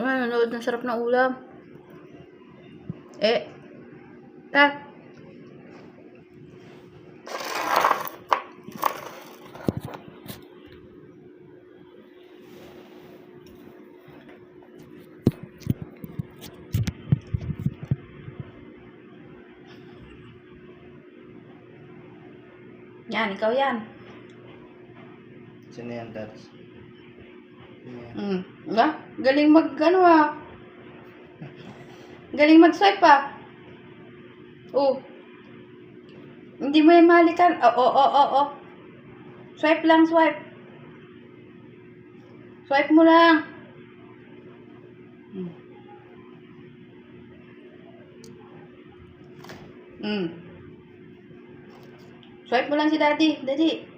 Nanonood ng sarap ng ulam. Ta. Yan, ikaw yan. Sino yan, Tats? Diba? Galing Galing mag-swipe Hindi mo yan mahalikan. Swipe lang, swipe. Swipe mo lang. Swipe mo lang si daddy. Daddy.